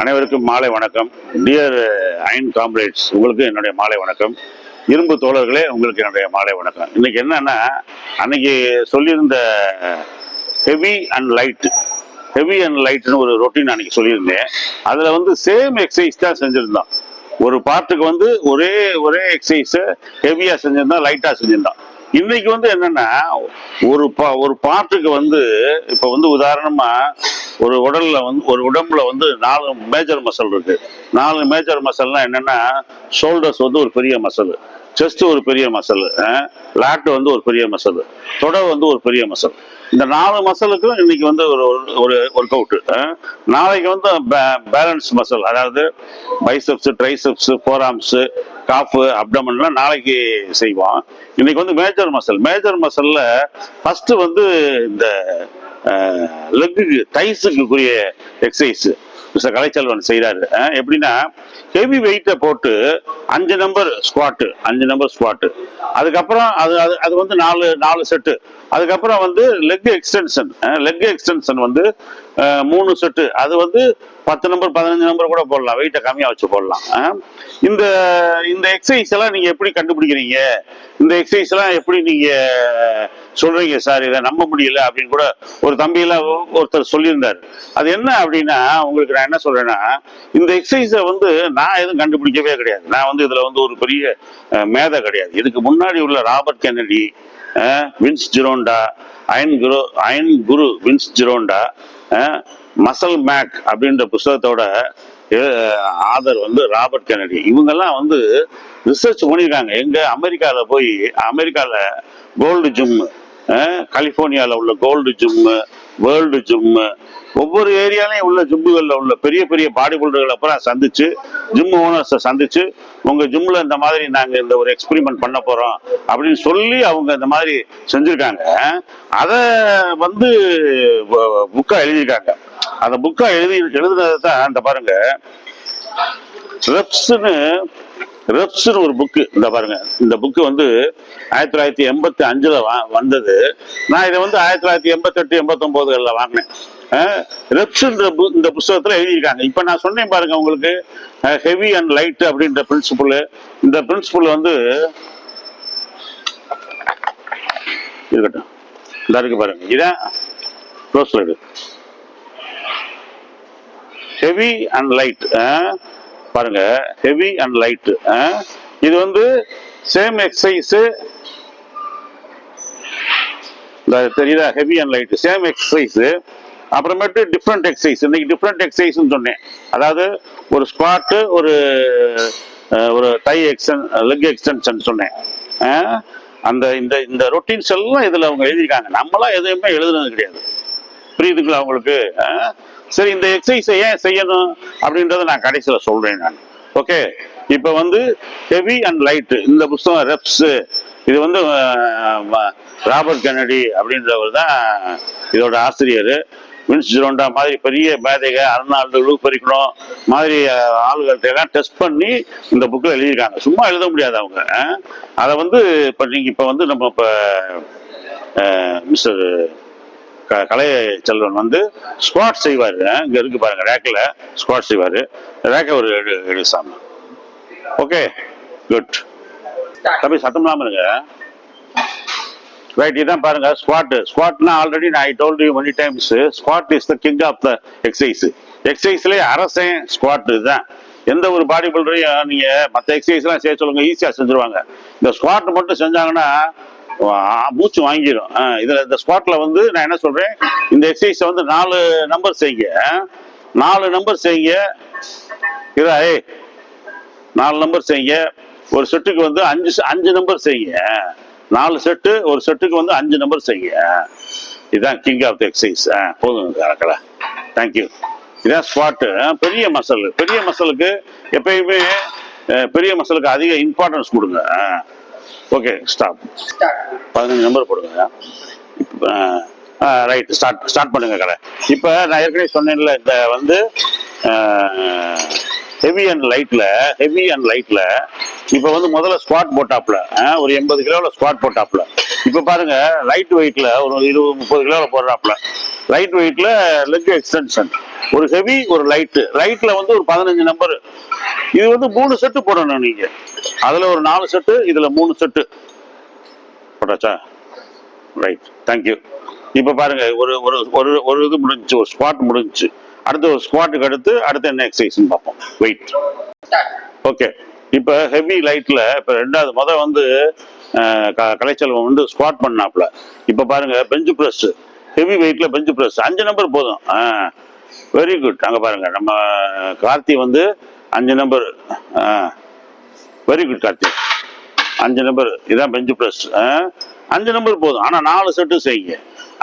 அனைவருக்கும் மாலை வணக்கம். டியர் அயன் காம்ரேட்ஸ், உங்களுக்கு என்னுடைய மாலை வணக்கம். இரும்பு தோழர்களே, உங்களுக்கு என்னுடைய மாலை வணக்கம். இன்னைக்கு என்னன்னா, அன்னைக்கு சொல்லியிருந்த ஹெவி அண்ட் லைட்னு ஒரு ரொட்டீன் அன்னைக்கு சொல்லியிருந்தேன். அதில் வந்து சேம் எக்ஸசைஸ் தான் செஞ்சுருந்தோம். ஒரு பார்ட்டுக்கு வந்து ஒரே எக்ஸசைஸை ஹெவியாக செஞ்சுருந்தோம், லைட்டாக செஞ்சுருந்தோம். இன்னைக்கு வந்து என்னன்னா, ஒரு பார்ட்டுக்கு வந்து இப்போ வந்து உதாரணமா ஒரு உடம்புல வந்து 4 மேஜர் மசில் இருக்கு. 4 மேஜர் மசில்னா என்னன்னா, ஷோல்டர்ஸ் வந்து ஒரு பெரிய மசில், செஸ்ட் ஒரு பெரிய மசில், லேட் வந்து ஒரு பெரிய மசில், தொடை வந்து ஒரு பெரிய மசில். இந்த 4 மசிலுக்கும் இன்னைக்கு வந்து ஒரு ஒர்க் அவுட். நாளைக்கு வந்து பேலன்ஸ் மசில், அதாவது பைசெப்ஸ், ட்ரைசெப்ஸ், ஃபோர்ஆர்ம்ஸ், காஃப், அப்டமன்லாம் நாளைக்கு செய்வோம். இன்னைக்கு வந்து மேஜர் மசில்ல ஃபர்ஸ்ட் வந்து இந்த லெக்குக்கு, தைஸுக்குரிய எக்ஸசைஸ் மிஸ்டர் கலைச்செல்வன் செய்யறாரு. எப்படின்னா, ஹெவி வெயிட்டை போட்டு 5 நம்பர் ஸ்குவாட்டு, அதுக்கப்புறம் அது வந்து 4 செட்டு. அதுக்கப்புறம் வந்து லெக் எக்ஸ்டென்ஷன் வந்து 3 செட்டு. அது வந்து 10 நம்பர் 15 நம்பர் கூட போடலாம், வெயிட்டை கம்மியா வச்சு போடலாம். இந்த எக்ஸசைஸ் எல்லாம் நீங்க எப்படி கண்டுபிடிக்கிறீங்க? இந்த எக்ஸசைஸ் எல்லாம் எப்படி நீங்க சொல்றீங்க சார், இதை நம்ப முடியல அப்படின்னு கூட ஒரு தம்பியெல்லாம் ஒருத்தர் சொல்லியிருந்தாரு. அது என்ன அப்படின்னா, உங்களுக்கு நான் என்ன சொல்றேன்னா, இந்த எக்ஸசைஸை வந்து நான் எதுவும் கண்டுபிடிக்கவே கிடையாது. நான் வந்து இதுல வந்து ஒரு பெரிய மேதை கிடையாது. இதுக்கு முன்னாடி உள்ள ராபர்ட் கென்னடி, வின்ஸ் ஜிரோண்டா, அயன் குரு வின்ஸ் ஜிரோண்டா, மசல் மேக் அப்படின்ற புத்தகத்தோட ஆதர் வந்து ராபர்ட் கென்னடி. இவங்கெல்லாம் வந்து ரிசர்ச் பண்ணியிருக்காங்க. எங்க அமெரிக்கால கோல்டு ஜிம், கலிபோர்னியாவில் உள்ள கோல்டு ஜிம்மு, வேர்ல்டு ஜிம்மு, ஒவ்வொரு ஏரியாலையும் உள்ள ஜிம்முகளில் உள்ள பெரிய பெரிய பாடி பில்டர்களை அப்புறம் சந்திச்சு, ஜிம் ஓனர்ஸை சந்திச்சு, உங்க ஜிம்ல இந்த மாதிரி நாங்கள் இந்த ஒரு எக்ஸ்பெரிமெண்ட் பண்ண போறோம் அப்படின்னு சொல்லி அவங்க இந்த மாதிரி செஞ்சிருக்காங்க. அதை வந்து புக்கா எழுதியிருக்காங்க. அந்த புக்கா எழுதுனதை தான் இந்த பாருங்க, ரெப்ஸ்னு ஒரு புக்கு. இந்த பாருங்க, இந்த புக்கு வந்து 1985 வந்தது. நான் இதை வந்து 1988, 89 வாங்கினேன். ரெப்ஸ் இந்த புத்தகத்துல எழுதியிருக்காங்க. இப்ப நான் சொன்னேன் பாருங்க உங்களுக்கு, ஹெவி அண்ட் லைட் அப்படின்ற பிரின்சிபல். இந்த பிரின்சிபல் வந்து இருக்கட்டும், இந்த இருக்கு பாருங்க, இதான் close light, heavy and light. பாருங்க, ஹெவி அண்ட் லைட். இது வந்து சேம் எக்ஸசைஸ், தெரியுதா? Heavy and light same exercise. அப்புறமேட்டு டிஃப்ரெண்ட் எக்ஸசைஸ். இன்னைக்கு டிஃப்ரெண்ட் எக்ஸசைஸ் சொன்னேன். அதாவது ஒரு ஸ்குவாட்டு, ஒரு தை லெக் எக்ஸ்டென்ஷன் சொன்னேன். அந்த இந்த ரொட்டீன்ஸ் எல்லாம் இதுல அவங்க எழுதியிருக்காங்க. நம்மளாம் எதுவுமே எழுதுனது கிடையாது. புரியுதுங்களா உங்களுக்கு? சரி, இந்த எக்ஸசைஸை ஏன் செய்யணும் அப்படின்றத நான் கடைசியில சொல்றேன் நான். ஓகே, இப்ப வந்து ஹெவி அண்ட் லைட், இந்த புத்தகம் ரெப்ஸ். இது வந்து ராபர்ட் கென்னடி அப்படின்றவர் தான் இதோட ஆசிரியர். வின்ஸ் ஜிரோண்டா மாதிரி பெரிய மேதைக, அர்னால்டு, லூபரிக்கணும் மாதிரி ஆளுகள்ட்ட எல்லாம் டெஸ்ட் பண்ணி இந்த புக்கில் எழுதியிருக்காங்க. சும்மா எழுத முடியாது அவங்க. அதை வந்து இப்ப வந்து நம்ம இப்ப மிஸ்டர் கலை செல்வன் வந்து ஸ்குவாட் செய்வாரு. இங்க இருக்கு பாருங்க, ரேக்ல ஸ்குவாட் செய்வாரு. ரேக்க ஒரு எடுசாம. Okay, good. தம்பி சத்தம் இல்லாம இருங்க. ரைட், இதான் பாருங்க ஸ்குவாட்னா ஆல்ரெடி நான் I told you many times, squat is the king of the exercise. எக்ஸசைஸ்லயே அரசன் ஸ்குவாட் தான். எந்த ஒரு பாடி பில்டரையும் நீங்க மற்ற எக்ஸசைஸ் எல்லாம் செய்ய சொல்லுங்க, ஈஸியா செஞ்சிருவாங்க. இந்த ஸ்குவாட் மட்டும் செஞ்சாங்கன்னா மூச்சு வாங்கிடும். இதுல இந்த ஸ்குவாட்ல வந்து நான் என்ன சொல்றேன், இந்த எக்ஸசைஸ் வந்து 4 நம்பர் செய்யுங்க. 4 நம்பர் செய்யுங்க. இதா 4 நம்பர் செய்யுங்க. ஒரு செட்டுக்கு வந்து 5 நம்பர் செய்யுங்க. 4 செட்டு, ஒரு செட்டுக்கு வந்து 5 நம்பர் செய்யுங்க. இதுதான் கிங் ஆஃப் த எக்ஸசைஸ். போதும் கலக்கல. தேங்க்யூ. இதான் ஸ்குவாட். பெரிய மசலுக்கு எப்பயுமே பெரிய மசலுக்கு அதிக இம்பார்ட்டன்ஸ் கொடுங்க. Okay, stop. 15 நம்பர் போடுங்க. ரைட், ஸ்டார்ட் பண்ணுங்க கடை. இப்போ நான் ஏற்கனவே சொன்னேன்ல, இந்த வந்து ஹெவி அண்ட் லைட்ல இப்போ வந்து முதல்ல ஸ்குவாட் போட்டாப்ல, ஒரு 80 கிலோவில் ஸ்குவாட் போட்டாப்ல. இப்போ பாருங்க, லைட் வெயிட்ல ஒரு 20-30 கிலோவில் போடுறாப்ல. லைட் வெயிட்ல லெக் எக்ஸ்டென்ஷன் ஒரு ஹெவி ஒரு லைட்ல வந்து ஒரு 15 நம்பர். இது வந்து 3 செட்டு போடணும் நீங்க. அதுல ஒரு 4 செட்டு, இதுல 3 செட்டு போட்டாச்சா? Right, thank you. இப்ப பாருங்க, ஒரு ஒரு ஒரு ஒரு இது முடிஞ்சுச்சு, ஒரு ஸ்குவாட் முடிஞ்சுச்சு. அடுத்து ஒரு ஸ்குவாட்டுக்கு அடுத்து என்ன எக்ஸசைஸ் பார்ப்போம். வெயிட். ஓகே. இப்ப ஹெவி லைட்ல இப்ப ரெண்டாவது வந்து கலைச்செல்வம் வந்து ஸ்குவாட் பண்ணாப்ல. இப்ப பாருங்க, பெஞ்ச் பிரஸ், ஹெவி வெயிட்ல பெஞ்ச் பிரஸ் 5 நம்பர் போதும். Very good. அங்க பாருங்க, நம்ம கார்த்தி வந்து 5 number. Very good Karthi, 5 number. இதான் பெஞ்ச் பிரஸ். 5 நம்பர் போதும். ஆனா 4 செட்டு செய்யுங்க.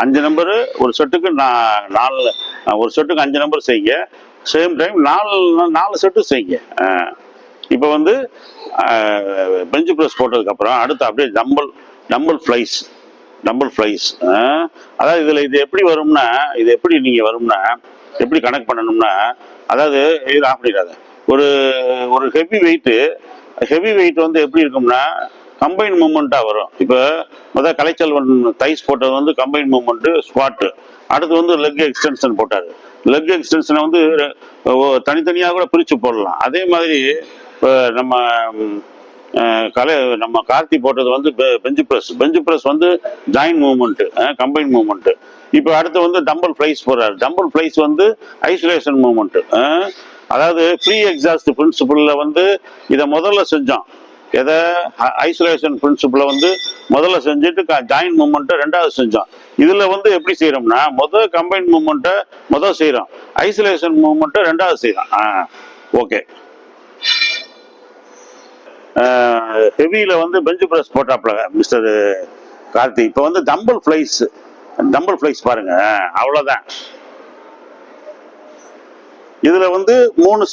5 நம்பர் ஒரு செட்டுக்கு 4, ஒரு செட்டுக்கு 5 நம்பர் செய்யுங்க. சேம் டைம் 4 செட்டு செய்யுங்க. இப்போ வந்து பெஞ்ச் பிரஸ் போட்டதுக்கு அப்புறம் அடுத்து அப்படியே டம்பிள் ஃப்ளைஸ். அதாவது இது எப்படி வரும்னா, இது எப்படி நீங்க வரும்னா, எப்படி கனெக்ட் பண்ணணும்னா, அதாவது இது அப்படிடாத, ஒரு ஒரு ஹெவி வெயிட் வந்து எப்படி இருக்கும்னா கம்பைன் மூவ்மெண்டா வரும். இப்போ முதல் கலைச்செல்வன் தைஸ் போட்டது வந்து கம்பைன் மூவ்மெண்ட் ஸ்குவாட். அடுத்து வந்து லெக் எக்ஸ்டென்ஷன் போட்டாரு. லெக் எக்ஸ்டென்ஷனை வந்து தனித்தனியாக கூட பிரிச்சு போடலாம். அதே மாதிரி நம்ம கார்த்தி போட்டது வந்து பெஞ்ச் பிரஸ் வந்து ஜாயின் மூவ்மெண்ட், கம்பைன் மூவ்மெண்ட். இப்போ அடுத்து வந்து டம்பிள் ஃப்ளைஸ் போடுறாரு. டம்பிள் ஃப்ளைஸ் வந்து ஐசோலேஷன் மூவ்மெண்ட். அதாவது ஃப்ரீ எக்ஸாஸ்ட் பிரின்சிபிள்ல வந்து இதை முதல்ல செஞ்சோம். எதை ஐசோலேஷன் பிரின்சிபிள வந்து முதல்ல செஞ்சுட்டு ஜாயின் மூவ்மெண்ட்டை ரெண்டாவது செஞ்சோம். இதுல வந்து எப்படி செய்யறோம்னா, முதல் கம்பைன் மூவ்மெண்ட்டை முதல் செய்யறோம், ஐசோலேஷன் மூவ்மெண்ட்டை ரெண்டாவது செய்யறோம். ஓகே. ஹெவியில வந்து பெஞ்ச் பிரஸ் போட்டாப்ல மிஸ்டர் கார்த்தி. இப்போ வந்து டம்பிள் ஃப்ளைஸ் பாருங்க, அவ்வளவுதான். இதுல வந்து 3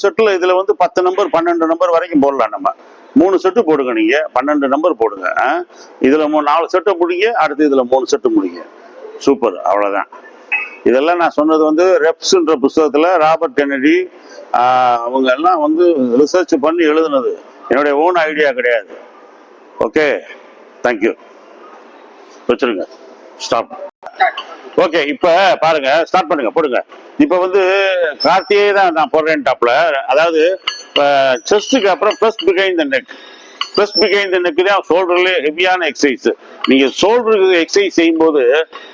செட்டுல இதுல வந்து 10 நம்பர் 12 நம்பர் வரைக்கும் போடலாம். நம்ம 3 செட்டு போடுங்க, நீங்க 12 நம்பர் போடுங்க. இதுல 4 செட்டு முடிங்க, அடுத்து இதுல 3 செட்டு முடிங்க. சூப்பர், அவ்வளவுதான். இதெல்லாம் நான் சொன்னது வந்து ரெப்ஸ்ன்ற புத்தகத்துல ராபர்ட் கென்னடி அவங்க எல்லாம் வந்து ரிசர்ச் பண்ணி எழுதுனது, என்னுடைய ஓன் ஐடியா கிடையாது. Okay, thank you. வச்சிருங்க, ஸ்டாப். ஓகே, இப்ப பாருங்க, ஸ்டார்ட் பண்ணுங்க, போடுங்க. இப்ப வந்து கார்த்தியே தான் நான் போடுறேன் டாப்ல. அதாவது செஸ்டுக்கு அப்புறம் பிளஸ் பிகைண்ட் த நெக் தான் ஷோல்டர்ல ஹெவியான எக்ஸசைஸ். நீங்க ஷோல்டருக்கு எக்ஸசைஸ் செய்யும் போது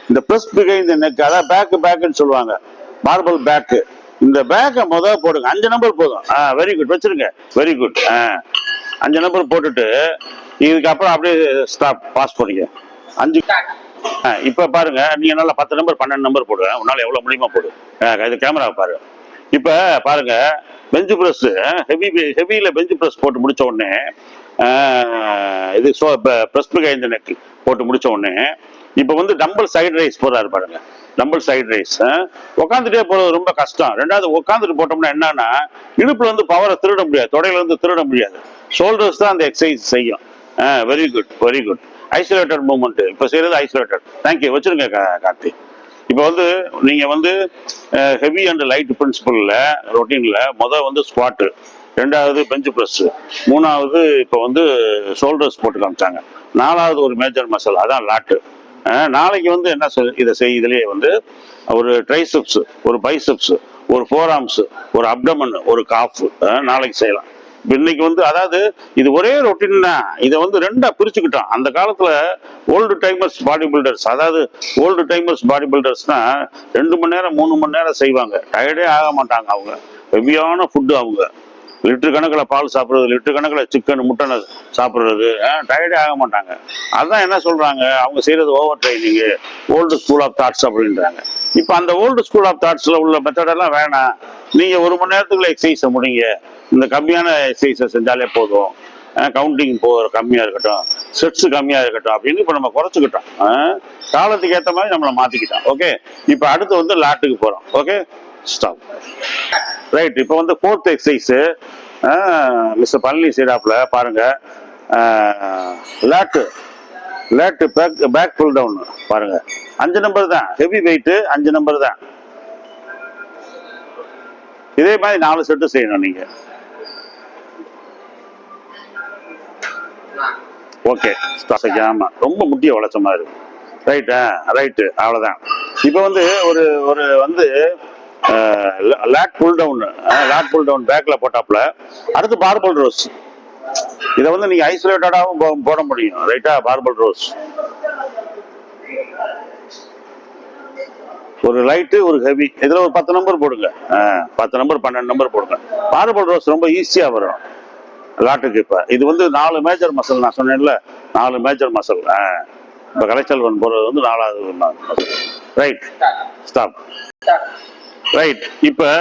இந்த பிளஸ் பிகைண்ட் த நெக், அதாவது பேக்குன்னு சொல்லுவாங்க, மார்பிள் பேக்கு. இந்த பேக்கை முதல் போடுங்க. 5 நம்பர் போதும். வெரி குட், வச்சிருங்க. Very good. 5 நம்பர் போட்டுட்டு இதுக்கப்புறம் அப்படியே ஸ்டாப், பாஸ் பண்ணிக்க. 5. இப்ப பாருங்க, நீங்க நல்லா 10 நம்பர் 12 நம்பர் போடுவேன். உன்னால எவ்வளவு முடியுமா போடு. இது கேமரா பாரு. இப்ப பாருங்க, பெஞ்ச் பிரஸ் ஹெவியில பெஞ்ச் பிரஸ் போட்டு முடிச்ச உடனே இது பிரஸ் பிகைண்ட் நெக் போட்டு முடிச்ச உடனே இப்ப வந்து டம்பிள் சைடு ரைஸ் போடுறாரு பாருங்க. டம்பிள் சைடு ரைஸ் உட்காந்துட்டே போறது ரொம்ப கஷ்டம். ரெண்டாவது உட்காந்துட்டு போட்டோம்னா என்னன்னா, இடுப்புல வந்து பவரை திருட முடியாது, தொடையில வந்து திருட முடியாது. ஷோல்டர்ஸ் தான் அந்த எக்ஸசைஸ் செய்யும். Very good, very good. Isolated movement இப்ப செய்யறது ஐசோலேட்டட். தேங்க்யூ, வச்சிருங்க கார்த்தி. இப்போ வந்து நீங்க வந்து ஹெவி அண்ட் லைட் பிரின்சிபல்ல ரொட்டீன்ல முதல் வந்து ஸ்குவாட், ரெண்டாவது பெஞ்ச் பிரஸ், மூணாவது இப்போ வந்து ஷோல்டர்ஸ் போட்டு காமிச்சாங்க, நாலாவது ஒரு மேஜர் மசில், அதான் லாட்டு. நாளைக்கு வந்து என்ன இதை இதுலயே வந்து ஒரு ட்ரைசெப்ஸ், ஒரு பைசெப்ஸ், ஒரு ஃபோர் ஆர்ம்ஸ், ஒரு அப்டமன், ஒரு காஃப் நாளைக்கு செய்யலாம். இன்னைக்கு வந்து அதாவது இது ஒரே ரொட்டீன் தான். இதை வந்து ரெண்டா பிரிச்சுக்கிட்டோம். அந்த காலத்துல ஓல்டு டைமர்ஸ் பாடி பில்டர்ஸ், அதாவது ஓல்டு டைமர்ஸ் பாடி பில்டர்ஸ்னா 2 மணி நேரம் 3 மணி நேரம் செய்வாங்க, டயர்டே ஆக மாட்டாங்க. அவங்க ஹெவியான ஃபுட்டு, அவங்க லிட்டர் கணக்கில் பால் சாப்பிட்றது, லிட்டர் கணக்கில் சிக்கன் முட்டை சாப்பிட்றது, டயர்டே ஆக மாட்டாங்க. அதான் என்ன சொல்றாங்க, அவங்க செய்யறது over training, old school of thoughts அப்படின்றாங்க. இப்போ அந்த ஓல்டு ஸ்கூல் ஆஃப் தாட்ஸ்ல உள்ள மெத்தடெல்லாம் வேணாம், நீங்க 1 மணி நேரத்துக்குள்ள எக்ஸசைஸை முடிங்க, இந்த கம்மியான எக்ஸசைஸை செஞ்சாலே போதும், கவுண்டிங் கம்மியா இருக்கட்டும், செட்ஸ் கம்மியா இருக்கட்டும் அப்படின்னு இப்ப நம்ம குறைச்சிக்கிட்டோம். காலத்துக்கு ஏற்ற மாதிரி நம்மளை மாத்திக்கிட்டோம். ஓகே, இப்ப அடுத்து வந்து லாட்டுக்கு போறோம். Okay, stop. ரைட், இப்போ வந்து 4th எக்ஸசைஸ் மிஸ்டர் பழனி செய்றாப்ல பாருங்க. லாட்டு பேக் புல் டவுன் பாருங்க. 5 நம்பர் தான், ஹெவி வெயிட் 5 நம்பர் தான். இதே மாதிரி 4 செட்டு செய்யணும் நீங்க. ஓகே, ஆமா, ரொம்ப முட்டிய உழைச்ச மாதிரி. ரைட்டு, அவ்வளவுதான். இப்ப வந்து ஒரு வந்து லேட் புல் டவுன் பேக்ல போட்டாப்ல. அடுத்து பார்பல் ரோஸ். இதை வந்து நீங்க ஐசோலேட்டடாகவும் போட முடியும், ரைட்டா? பார்பல் ரோஸ் ஒரு லைட்டு ஒரு ஹெவி, இதுல ஒரு 10 நம்பர் போடுங்க. 10 நம்பர் 12 நம்பர் போடுங்க. பார்பல் ரோஸ் ரொம்ப ஈஸியா வரும் லாட்டுக்கு. இப்ப இது வந்து 4 மேஜர் மசல், நான் சொன்னேன்ல 4 மேஜர் மசல். இப்ப கலைச்செல்வன் போறது வந்து 4வது மசல். Right, stop. ரைட். இப்ப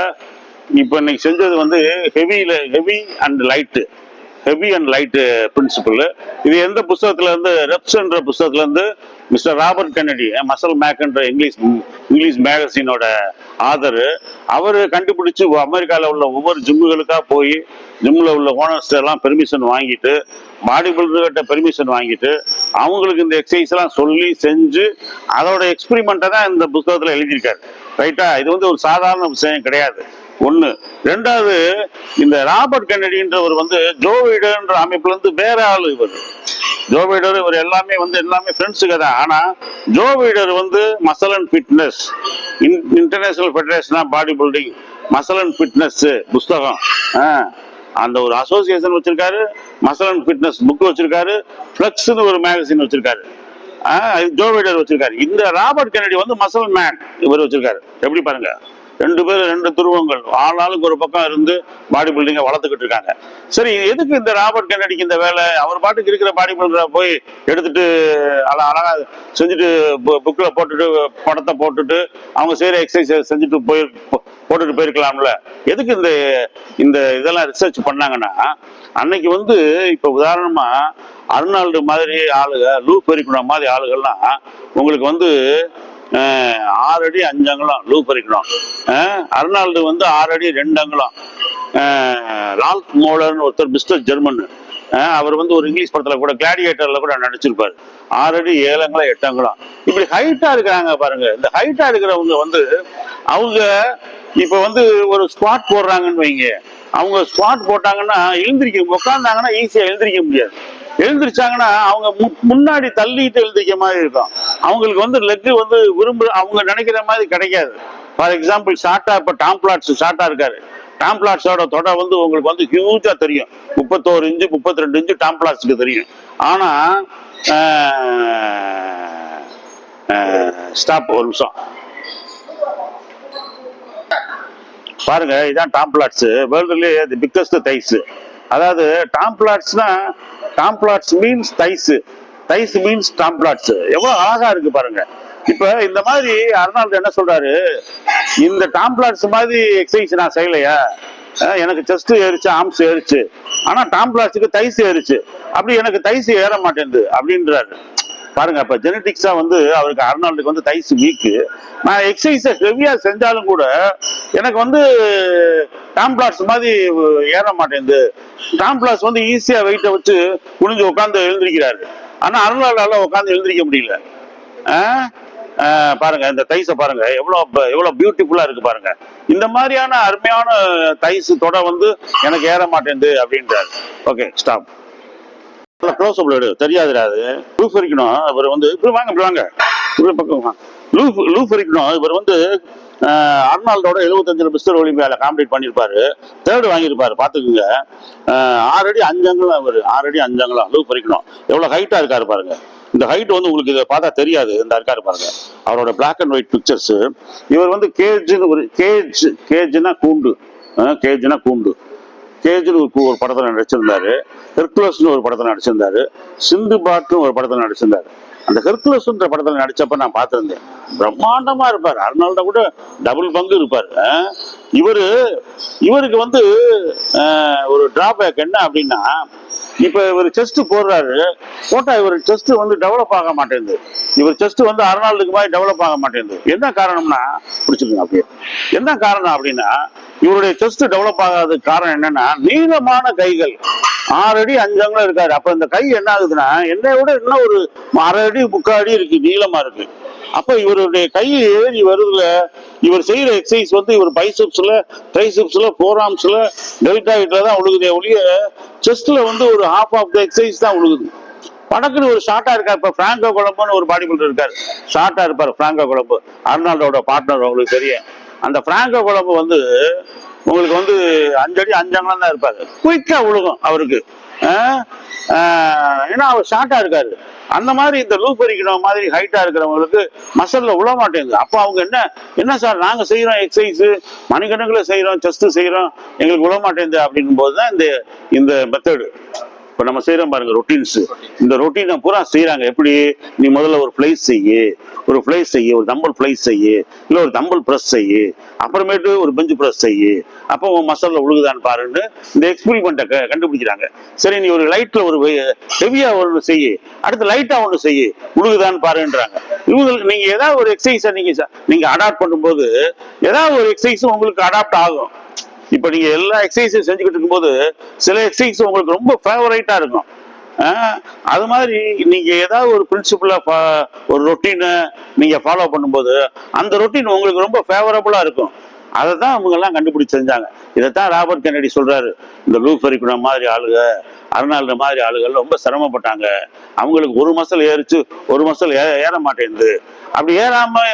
இன்னைக்கு செஞ்சது வந்து ஹெவி அண்ட் லைட்டு பிரின்சிபல். இது எந்த புத்தகத்துல இருந்து? ரெப்ஸ் என்ற புத்தகத்துல இருந்து மிஸ்டர் ராபர்ட் கென்னடி, மசல் மேக் என்ற இங்கிலீஷ் மேகசினோட ஆதர், அவரு கண்டுபிடிச்சு அமெரிக்காவில் உள்ள ஒவ்வொரு ஜிம்முகளுக்கா போய் ஜிம்ல உள்ள ஓனர்ஸ் எல்லாம் பெர்மிஷன் வாங்கிட்டு, பாடி பில்டர்கிட்ட பெர்மிஷன் வாங்கிட்டு, அவங்களுக்கு இந்த எக்ஸசைஸ் எல்லாம் சொல்லி செஞ்சு அதோட எக்ஸ்பெரிமெண்ட்டை தான் இந்த புத்தகத்துல எழுதியிருக்காரு, ரைட்டா? இது வந்து ஒரு சாதாரண விஷயம் கிடையாது. ஒண்ணு. ரெண்டாவது, இந்த ராபர்ட் கென்னடின்றவர் வந்து ஜோ வைடர்ன்ற அமைப்புல இருந்து வேற ஆளு. ஜோ வைடர் இவர் எல்லாமே ஃப்ரெண்ட்ஸுக்கு தான். ஆனா ஜோ வைடர் வந்து muscle and fitness, international federation of body building muscle and fitness புஸ்தகம், அந்த ஒரு அசோசியேஷன் வச்சிருக்காரு. மசல் அண்ட் ஃபிட்னஸ் புக் வச்சிருக்காரு. ஃபிளெக்ஸ்னு ஒரு மேகசின் வச்சிருக்காரு. ஜோ வைடர் வச்சிருக்காரு. இந்த ராபர்ட் கென்னடி வந்து மசல் மேன் இவர் வச்சிருக்காரு. எப்படி பாருங்க, 2 பேரும் 2 துருவங்கள், ஆளாளுக்கு ஒரு பக்கம் இருந்து பாடி பில்டிங்கை வளர்த்துக்கிட்டு இருக்காங்க. சரி, எதுக்கு இந்த ராபர்ட் கென்னடிக்கு இந்த வேலை? அவர் பாட்டுக்கு இருக்கிற பாடி பில்டரை போய் எடுத்துட்டு அழகா செஞ்சுட்டு புக்ல போட்டுட்டு படத்தை போட்டுட்டு அவங்க செய்யற எக்ஸசைஸ் செஞ்சுட்டு போட்டுட்டு போயிருக்கலாம்ல. எதுக்கு இந்த இதெல்லாம் ரிசர்ச் பண்ணாங்கன்னா, அன்னைக்கு வந்து இப்ப உதாரணமா அர்னால்டு மாதிரி ஆளுங்க, லூ பெரிக்குனோ மாதிரி ஆளுகள்லாம் உங்களுக்கு வந்து 6 அடி 5 அங்குலம் லூ பறிக்கணும். அர்னால்டு வந்து 6 அடி 2 அங்குலம். ரால்ஃப் மோலர்னு ஒருத்தர், மிஸ்டர் ஜெர்மன், அவர் வந்து ஒரு இங்கிலீஷ் படத்துல கூட, கிளாடியேட்டர்ல கூட நடிச்சிருப்பாரு. 6 அடி 7 அங்குலம் 8 அங்குலம். இப்படி ஹைட்டா இருக்கிறாங்க பாருங்க. இந்த ஹைட்டா இருக்கிறவங்க வந்து அவங்க இப்ப வந்து ஒரு ஸ்குவாட் போடுறாங்கன்னு வைங்க. அவங்க ஸ்குவாட் போட்டாங்கன்னா உட்கார்ந்தாங்கன்னா ஈஸியா எழுந்திரிக்க முடியாது. எழுந்திரிச்சாங்கன்னா அவங்க முன்னாடி தள்ளிட்டு எழுந்திரிக்க மாதிரி இருக்கும். அவங்களுக்கு வந்து லெக் வந்து அவங்க நினைக்கிற மாதிரி கிடைக்காது. ஃபார் எக்ஸாம்பிள், ஷார்ட்டா இப்ப டாம் பிளாட்ஸ் ஷார்ட்டா இருக்காரு. டாம் பிளாட்ஸோட தொடை வந்து உங்களுக்கு வந்து ஹியூஜா தெரியும். 31 இன்ச்சு 32 இன்ச்சு டாம் பிளாட்ஸ்க்கு தெரியும். ஆனா ஸ்டாப், ஒரு நிமிஷம் பாருங்க. இதான் டாம் பிளாட்ஸ், வேர்ல்டுலயே தி பிக்கஸ்ட் தைஸ். அதாவது Tom Platz means thighs means Tom Platz. எவ்வளவு அழகா இருக்கு பாருங்க. இப்ப இந்த மாதிரி அர்னால்டு என்ன சொல்றாரு, இந்த டாம் பிளாட்ஸ் மாதிரி எக்ஸசைஸ் நான் செய்யலையா, எனக்கு செஸ்ட் ஏறிச்சு, ஆர்ம்ஸ் ஏறிச்சு, ஆனா டாம் பிளாட்ஸுக்கு தைஸ் ஏறிச்சு, அப்படி எனக்கு தைஸ் ஏற மாட்டேங்குது அப்படின்றாரு பாருங்க. அப்ப ஜெனட்டிக்ஸா வந்து அவருக்கு அர்னால்டுக்கு வந்து தைஸ் வீக்கு. நான் எக்ஸசைஸை ஹெவியா செஞ்சாலும் கூட எனக்கு வந்து டாம் பிளாட்ஸ் மாதிரி ஏற மாட்டேங்குது. டாம் பிளாட்ஸ் வந்து ஈஸியா வெயிட்டை வச்சு குனிஞ்சு உட்காந்து எழுந்திருக்கிறாரு. ஆனா அர்னால்டால உட்காந்து எழுந்திரிக்க முடியல. பாருங்க, இந்த தைஸை பாருங்க, எவ்வளவு பியூட்டிஃபுல்லா இருக்கு பாருங்க. இந்த மாதிரியான அருமையான தைஸ் தொட வந்து எனக்கு ஏற மாட்டேங்குது அப்படின்றாரு. Okay, stop. க்ளோஸ் அப்ல எடு, தெரியாதுடா அது. லூஃப் இருக்கணும். இவர் வந்து இப்படி வாங்க பக்கம் லூஃப் இருக்கணும். இவர் வந்து அர்னால்டோட 75 மிஸ்டர் ஒலிம்பியால காம்பீட் பண்ணிருப்பாரு. 3rd வாங்கியிருப்பாரு. பாத்துக்குங்க. 6 அடி 5 அங்குலம். இவர் 6 அடி 5 அங்குலம் லூஃப் இருக்கணும். எவ்வளவு ஹைட்டா இருக்காரு பாருங்க. இந்த ஹைட் வந்து உங்களுக்கு இதை பார்த்தா தெரியாது. இந்த இருக்காரு பாருங்க, அவரோட பிளாக் அண்ட் ஒயிட் பிக்சர்ஸ். இவர் வந்து கேஜ்னா கூண்டு, கேஜ்னு ஒரு படத்துல நடிச்சிருந்தாரு. ஹெர்குலஸ்னு ஒரு படத்துல நடிச்சிருந்தாரு. சிந்துபாட்னு ஒரு படத்துல நடிச்சிருந்தாரு. அந்த ஹெர்குலஸ்ன்ற படத்துல நடிச்சப்ப நான் பார்த்திருந்தேன். பிரம்மாண்டமா இருப்பாரு. அர்னால்ட கூட டபுள் பங்கு இருப்பாரு. இவருக்கு வந்து ஒரு டிராபேக் என்ன அப்படின்னா, இப்ப இவர் செஸ்ட் போடுறாரு, போட்டா இவர் செஸ்ட் வந்து டெவலப் ஆக மாட்டேங்குது. இவர் செஸ்ட் வந்து அர்னால்டுக்கு மாதிரி டெவலப் ஆக மாட்டேங்குது. என்ன காரணம்னா, பிடிச்சிருங்க அப்படியே, என்ன காரணம் அப்படின்னா, இவருடைய செஸ்ட் டெவலப் ஆகாததுக்கு காரணம் என்னன்னா, நீளமான கைகள். 6 அடி 5 அங்குலம் இருக்காரு. அப்ப இந்த கை என்ன ஆகுதுன்னா, என்னை விட இன்னும் ஒரு 1/2 அடி 3/4 அடி இருக்கு, நீளமா இருக்கு. அப்ப இவருடைய கை ஏறி வருதுல, இவர் செய்யற எக்ஸசைஸ் வந்து இவர் பைசெப்ஸ்ல, ட்ரைசெப்ஸ்ல, ஃபோர்ஆர்ம்ஸ்ல, டெல்டா ஹிட்ல தான் உழுகுதே ஒழிய செஸ்ட்ல வந்து ஒரு ஹாஃப் ஆஃப் த எக்ஸசைஸ் தான் உழுகுது. படக்குன்னு ஒரு ஷார்ட்டா இருக்காரு. இப்ப பிராங்கோ கொலம்போன்னு ஒரு பாடி பில்டர் இருக்காரு, ஷார்ட்டா இருப்பாரு பிராங்கோ கொலம்போ, அர்னால்டோட பார்ட்னர், உங்களுக்கு தெரியும். அந்த பிராங்கோ குழம்பு வந்து உங்களுக்கு வந்து 5 அடி 5 அங்குலம் தான் இருப்பாரு, குயிக்கா விழுகும் அவருக்கு. ஏன்னா அவர் ஷார்ட்டா இருக்காரு. அந்த மாதிரி இந்த லூப் பறிக்கணும் மாதிரி ஹைட்டா இருக்கிறவங்களுக்கு மசல்ல விழ மாட்டேங்குது. அப்போ அவங்க என்ன சார் நாங்க செய்யறோம் எக்ஸசைஸ் மணிக்கணக்கில் செய்யறோம், செஸ்ட் செய்யறோம், எங்களுக்கு விழ மாட்டேங்குது அப்படின்னும் போதுதான் இந்த மெத்தடு இப்போ நம்ம செய்யறோம் பாருங்க ரொட்டீன்ஸ். இந்த ரொட்டீனை பூரா செய்யறாங்க. எப்படி நீ முதல்ல ஒரு ஃபிளைஸ் செய்யு, ஒரு தம்பல் ஃபிளைஸ் செய்யு, இல்லை ஒரு தம்பல் ப்ரெஸ் செய்யு, அப்புறமேட்டு ஒரு பெஞ்ச் ப்ரெஸ் செய்யு, அப்போ உன் மசல்ல உழுகுதான்னு பாருன்னு இந்த எக்ஸ்பெரிமெண்ட்டை கண்டுபிடிக்கிறாங்க. சரி நீ ஒரு லைட்ல ஒரு ஹெவியா ஒன்று செய்யு, அடுத்து லைட்டா ஒன்று செய்யு, உழுகுதான்னு பாருன்றாங்க. இவங்களுக்கு நீங்க ஏதாவது ஒரு எக்ஸசைஸை நீங்க அடாப்ட் பண்ணும்போது ஏதாவது ஒரு எக்ஸசைஸ் உங்களுக்கு அடாப்ட் ஆகும். இப்ப நீங்க எல்லா எக்ஸசைஸும் செஞ்சுக்கிட்டு இருக்கும்போது சில எக்ஸசைஸ் உங்களுக்கு ரொம்ப ஃபேவரைட்டா இருக்கும். அது மாதிரி நீங்க ஏதாவது ஒரு பிரின்சிபலா ஒரு ரொட்டீனை நீங்க ஃபாலோ பண்ணும்போது அந்த ரொட்டீன் உங்களுக்கு ரொம்ப ஃபேவரபுளா இருக்கும். அதை தான் அவங்க எல்லாம் கண்டுபிடிச்சு செஞ்சாங்க. இதைத்தான் ராபர்ட் கென்னடி சொல்றாரு, இந்த லூ ஃபெரிகுனம் மாதிரி ஆளுங்க, அர்னால்டு மாதிரி ஆளுகள் ரொம்ப சிரமப்பட்டாங்க. அவங்களுக்கு ஒரு மசல் ஏறிச்சு, ஒரு மசல் ஏற மாட்டேங்குது. அப்படி ஏறாம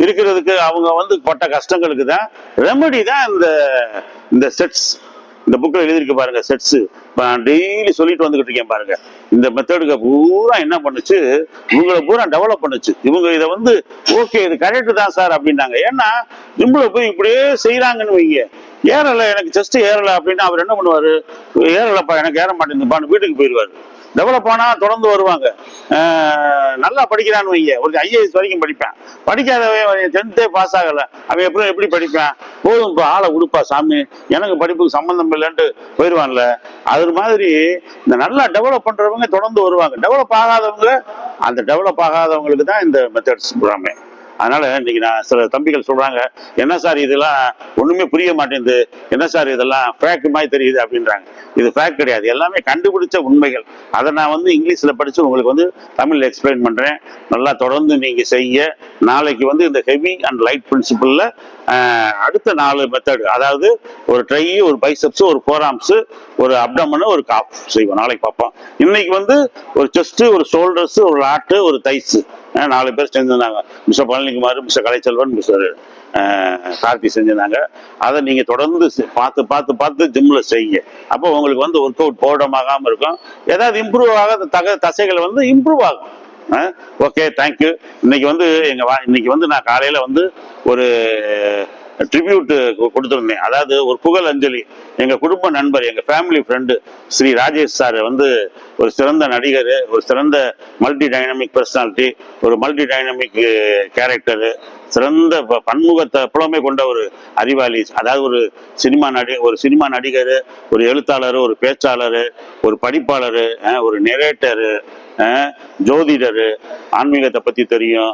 இருக்கிறதுக்கு அவங்க வந்து பட்ட கஷ்டங்களுக்கு தான் ரெமடி தான் இந்த செட்ஸ். இந்த புக்கில் எழுதியிருக்கு பாருங்க, செட்ஸ். நான் டெய்லி சொல்லிட்டு வந்துகிட்டு இருக்கேன் பாருங்க. இந்த மெத்தடுக்கு பூரா என்ன பண்ணுச்சு, இவங்களை பூரா டெவலப் பண்ணுச்சு. இவங்க இதை வந்து ஓகே இது கரெக்ட் தான் சார் அப்படின்னாங்க. ஏன்னா ஜிம்ல போய் இப்படியே செய்யறாங்கன்னு வைங்க, ஏறலை எனக்கு செஸ்ட் ஏறலை அப்படின்னா அவர் என்ன பண்ணுவாரு, ஏறலைப்பா எனக்கு ஏற மாட்டேங்குதுப்பான்னு வீட்டுக்கு போயிடுவாரு. டெவலப் ஆனா தொடர்ந்து வருவாங்க. நல்லா படிக்கிறான்னு வைங்க, ஒரு IAS வரைக்கும் படிப்பேன், படிக்காதவன் 10th பாஸ் ஆகல, அவன் எப்படி படிப்பேன், போதும் இப்போ ஆளை கொடுப்பா சாமி எனக்கு படிப்புக்கு சம்பந்தம் இல்லைன்ட்டு போயிடுவான்ல. அது மாதிரி இந்த நல்லா டெவலப் பண்றவங்க தொடர்ந்து வருவாங்க. டெவலப் ஆகாதவங்களுக்கு தான் இந்த மெத்தட்ஸ் எல்லாமே. அதனால இன்னைக்கு நான் சில தம்பிகள் சொல்றாங்க, என்ன சார் இதெல்லாம் ஒண்ணுமே புரிய மாட்டேங்குது, என்ன சார் இதெல்லாம் ஃபேக்ட் மாதிரி தெரியுது அப்படின்றாங்க. இது ஃபேக்ட் கிடையாது, எல்லாமே கண்டுபிடிச்ச உண்மைகள். அதை நான் வந்து இங்கிலீஷ்ல படிச்சு உங்களுக்கு வந்து தமிழ்ல எக்ஸ்பிளைன் பண்றேன். நல்லா தொடர்ந்து நீங்க செய்ய. நாளைக்கு வந்து இந்த ஹெவி அண்ட் லைட் பிரின்சிபல்ல அடுத்த 4 மெத்தடு, அதாவது ஒரு ட்ரை, ஒரு பைசப்ஸ், ஒரு ஃபோர்ஆர்ம்ஸ், ஒரு அப்டமன், ஒரு காஃப் செய்வோம். நாளைக்கு பார்ப்போம். இன்னைக்கு வந்து ஒரு செஸ்ட், ஒரு ஷோல்டர்ஸ், ஒரு லாட்டு, ஒரு தைஸ் 4 பேர் செஞ்சிருந்தாங்க. Mister Palanikumar, mister Kalaichelvan, mister Karthi செஞ்சிருந்தாங்க. அதை நீங்க தொடர்ந்து பார்த்து ஜிம்ல செய்யுங்க. அப்போ உங்களுக்கு வந்து ஒர்க் அவுட் போடமாகாம இருக்கும். ஏதாவது இம்ப்ரூவ் ஆக தசைகள் வந்து இம்ப்ரூவ் ஆகும். Okay, thank you. இன்னைக்கு வந்து நான் காலையில வந்து ஒரு ட்ரிபியூட் கொடுத்துருந்தேன். அதாவது ஒரு புகழ் அஞ்சலி. எங்க குடும்ப நண்பர், எங்க family friend Shri Rajesh sir வந்து ஒரு சிறந்த நடிகர், ஒரு சிறந்த மல்டி டைனமிக் பர்சனாலிட்டி, ஒரு மல்டி டைனமிக் கேரக்டரு, சிறந்த பன்முகத்தை புலமை கொண்ட ஒரு அறிவாளி. அதாவது ஒரு சினிமா நடிகர், ஒரு எழுத்தாளர், ஒரு பேச்சாளர், ஒரு படிப்பாளர், ஒரு நெரேட்டரு, ஜோதிடரு, ஆன்மீகத்தை பத்தி தெரியும்,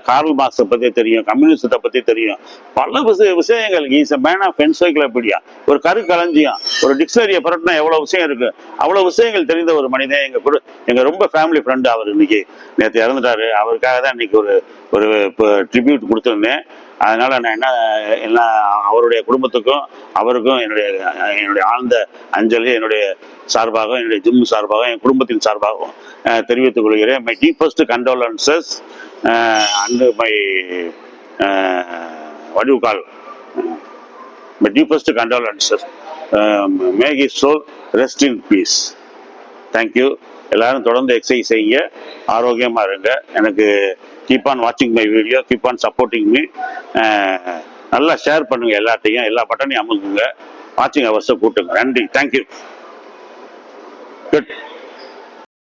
கார்ல் மார்க்ஸை பத்தி தெரியும், கம்யூனிசத்தை பத்தி தெரியும், பல விஷயங்கள். Is a man of encyclopedia. ஒரு கருக்களஞ்சியம், ஒரு டிக்ஷனரியை புரட்டினா எவ்வளவு விஷயம் இருக்கு, அவ்வளவு விஷயங்கள் தெரிந்த ஒரு மனிதன். எங்க ரொம்ப ஃபேமிலி ஃப்ரெண்டு. அவர் இன்னைக்கு நேற்று இறந்துட்டாரு. அவருக்காக தான் இன்னைக்கு ஒரு ட்ரிபியூட் கொடுத்துருந்தேன். அதனால நான் எல்லாம் அவருடைய குடும்பத்துக்கும் அவருக்கும் என்னுடைய ஆழ்ந்த அஞ்சலி என்னுடைய சார்பாகவும், என்னுடைய ஜிம் சார்பாகவும், என் குடும்பத்தின் சார்பாகவும் தெரிவித்துக் கொள்கிறேன். My deepest condolences and my what do you call my deepest condolences. May his soul rest in peace. Thank you. எல்லாரும் தொடர்ந்து எக்ஸசைஸ் செய்யுங்க, ஆரோக்கியமா இருங்க. எனக்கு கீப் ஆன் வாட்சிங் my video, keep on supporting me. நல்லா ஷேர் பண்ணுங்க, எல்லாத்தையும் எல்லா பட்டனையும் அமுக்குங்க. வாட்சிங் அவர்ஸை கூட்டுங்க. நன்றி. தேங்க்யூ. குட்.